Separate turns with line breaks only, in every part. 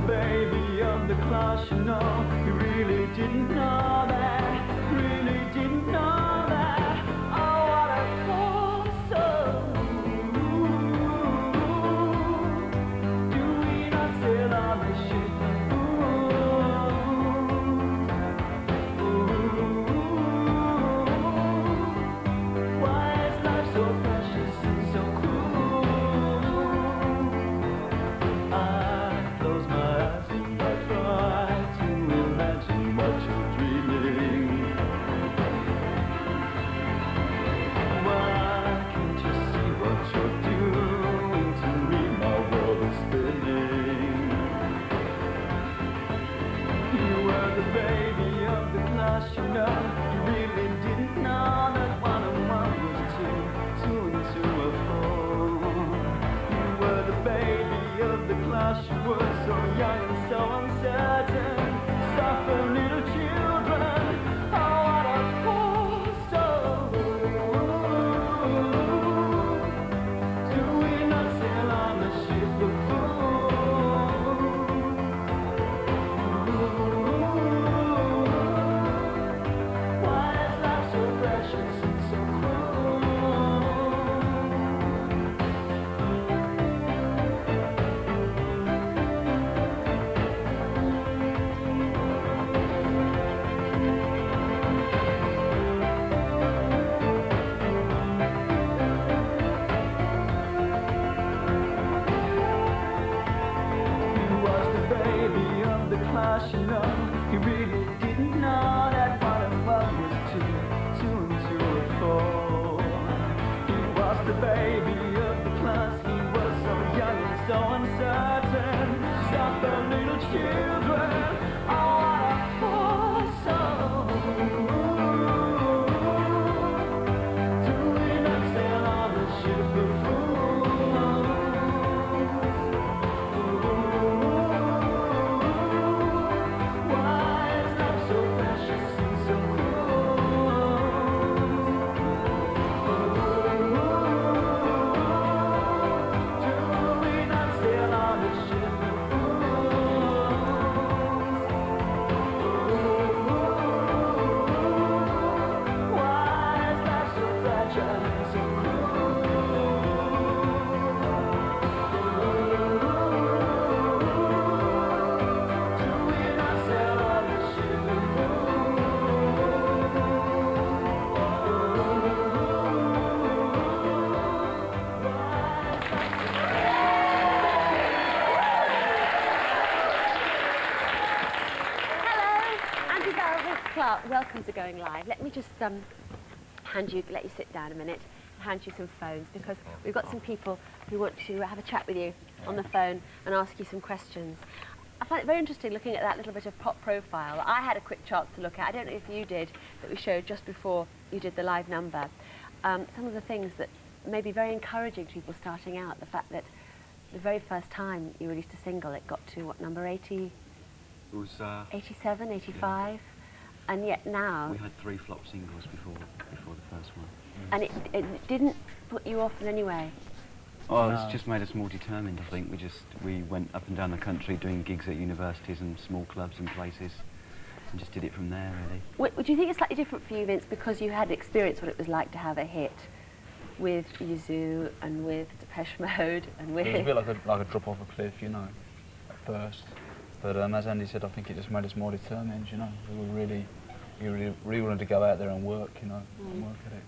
baby of the class, you know. You really didn't know that, really didn't know that. Oh, what a poor soul. Do we not sail on the ship? Why is life so precious and so cruel? I close my eyes and I try to imagine what you're dreaming. Why can't you see what you're doing to me? My world is spinning. You were the baby of the class, you know. You really didn't know that 1 and 1 was 2, 2 and 2 are 4. You were the baby of the class, you were so young and so uncertain. Suffer little children, oh what a poor soul. Do we not sail on the ship of fools? Why is life so precious and so cruel? You was the baby of the class, you know. You really didn't know that 1 and 1 was 2, 2 and 2 are 4. He was the baby of the class, he was so young and so uncertain. Suffer little children, oh what a poor soul. Do we not sail on the ship of fools? Why is life so precious and so cruel? Do we not sail on the ship of fools? Why is life so fragile and so cruel? Do we not sail on the ship of fools?
Hello, Andy Barrett Clark. Welcome to Going Live. Let me just let you sit down a minute and hand you some phones, because we've got some people who want to have a chat with you on the phone and ask you some questions. I find it very interesting looking at that little bit of pop profile. I had a quick chance to look at, I don't know if you did, that we showed just before you did the live number. Some of the things that may be very encouraging to people starting out, the fact that the very first time you released a single, it got to, what, number 80?
It was
87, 85, and yet now...
we had 3 flop singles before the first one.
And it didn't put you off in any way?
Oh, it's just made us more determined, I think. We went up and down the country doing gigs at universities and small clubs and places, and just did it from there, really.
Would you think it's slightly different for you, Vince, because you had experienced what it was like to have a hit with Yazoo and with Depeche Mode and with...
It was a bit like a drop off a cliff, you know, at first. But as Andy said, I think it just made us more determined, you know. We really wanted to go out there and work, you know, and work at it.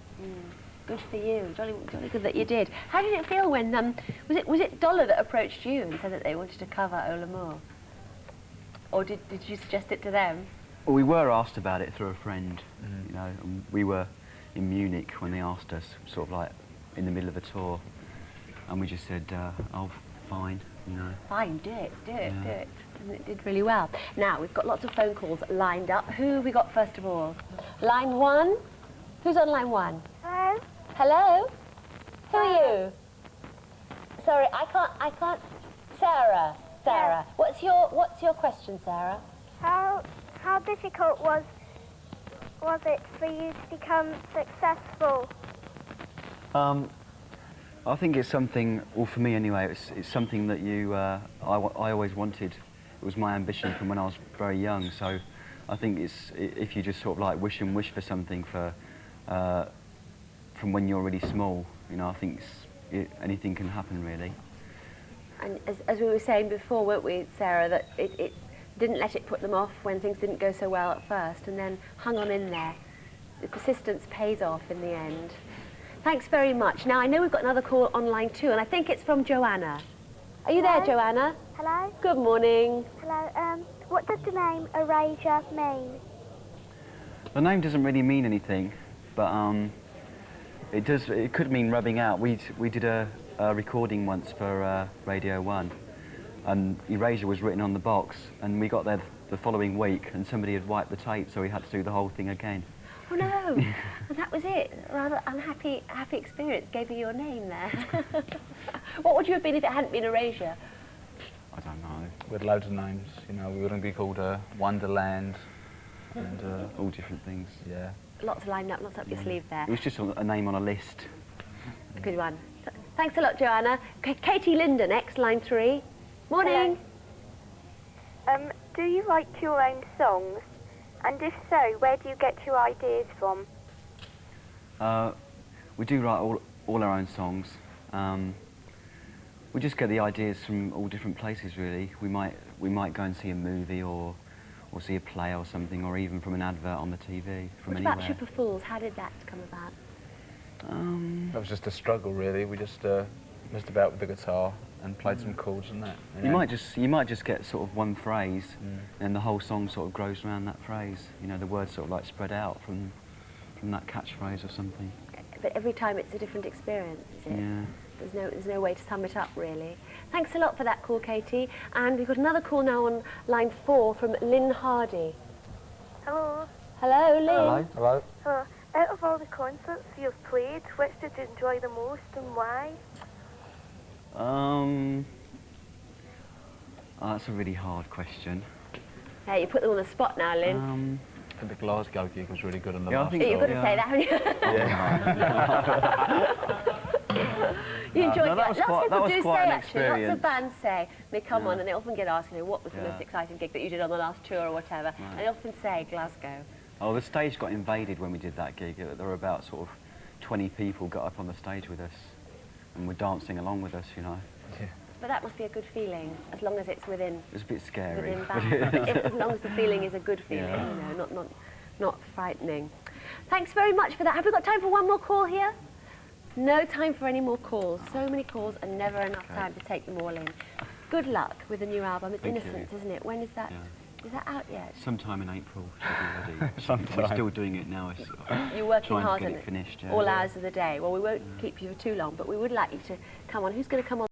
Good for you. Jolly good that you did. How did it feel when, was it Dollar that approached you and said that they wanted to cover Ola Moore? Or did you suggest it to them?
Well, we were asked about it through a friend, you know, and we were in Munich when they asked us, sort of like in the middle of a tour, and we just said, oh, fine, you know.
Fine, do it. And it did really well. Now, we've got lots of phone calls lined up. Who have we got first of all? Line 1? Who's on line 1?
Hello?
Hello? Who are you? Sorry, I can't. Sarah.
Yeah.
What's your question, Sarah?
How difficult was it for you to become successful?
I think it's something, well, for me anyway, it's something that I always wanted was my ambition from when I was very young. So I think if you just sort of like wish and wish for something from when you're really small, you know, I think anything can happen really.
And as we were saying before, weren't we, Sarah, that it didn't let it put them off when things didn't go so well at first, and then hung on in there. The persistence pays off in the end. Thanks very much. Now, I know we've got another call online too, and I think it's from Joanna. Are you there, Joanna?
Hello?
Good morning.
Hello. What does the name Erasure mean?
The name doesn't really mean anything, but it could mean rubbing out. We did a recording once for Radio 1, and Erasure was written on the box, and we got there the following week, and somebody had wiped the tape, so we had to do the whole thing again.
Oh no, and that was it. Rather unhappy experience gave you your name there. What would you have been if it hadn't been Erasure?
I don't know.
We had loads of names, you know, we wouldn't be called Wonderland and
All different things.
yeah.
Lots lined up, lots up your sleeve there.
It was just a name on a list.
A good one. Thanks a lot, Joanna. Katie Linder next, line 3. Morning.
Do you write your own songs? And if so, where do you get your ideas from?
We do write all our own songs. We just get the ideas from all different places, really. We might go and see a movie or see a play or something, or even from an advert on the TV, from anywhere.
What about Ship of Fools? How did that come about?
That was just a struggle, really. We just messed about with the guitar and played some chords and that.
You might just get sort of one phrase, and the whole song sort of grows around that phrase. You know, the words sort of like spread out from that catchphrase or something.
But every time it's a different experience, is it?
Yeah.
There's no way to sum it up, really. Thanks a lot for that call, Katie. And we've got another call now on line 4 from Lynn Hardy.
Hello.
Hello, Lynn.
Hello. Hello.
Hello. Out of all the concerts you've played, which did you enjoy the most and why?
That's a really hard question.
Yeah, you put them on the spot now, Lynn.
I think the Glasgow gig was really good on the
Yeah, I
last
think
You've
tour.
got to say that, haven't you? You enjoyed
no, that was
Lots
quite-
of
that
people
was
do
quite
say,
an
actually. Lots of
experience.
bands say, they come
Yeah.
on and they often get asked, you know, what was the
Yeah.
most exciting gig that you did on the last tour or whatever. And they often say Glasgow.
Oh, the stage got invaded when we did that gig. There were about sort of 20 people got up on the stage with us and were dancing along with us, you know.
Yeah.
But that must be a good feeling, as long as it's within
It was a bit scary.
as long as the feeling is a good feeling,
Yeah.
you know, not frightening. Thanks very much for that. Have we got time for one more call here? No time for any more calls. So many calls and never enough time to take them all in. Good luck with the new album. It's
Thank you.
Innocence, isn't it? When is that?
Yeah.
Is that out yet?
Sometime in April should be ready.
Sometime.
We're still doing it now. It's
You're working
trying to
hard
get
on
it
it
finished, yeah.
all hours of the day. Well, we won't keep you for too long, but we would like you to come on. Who's going to come on?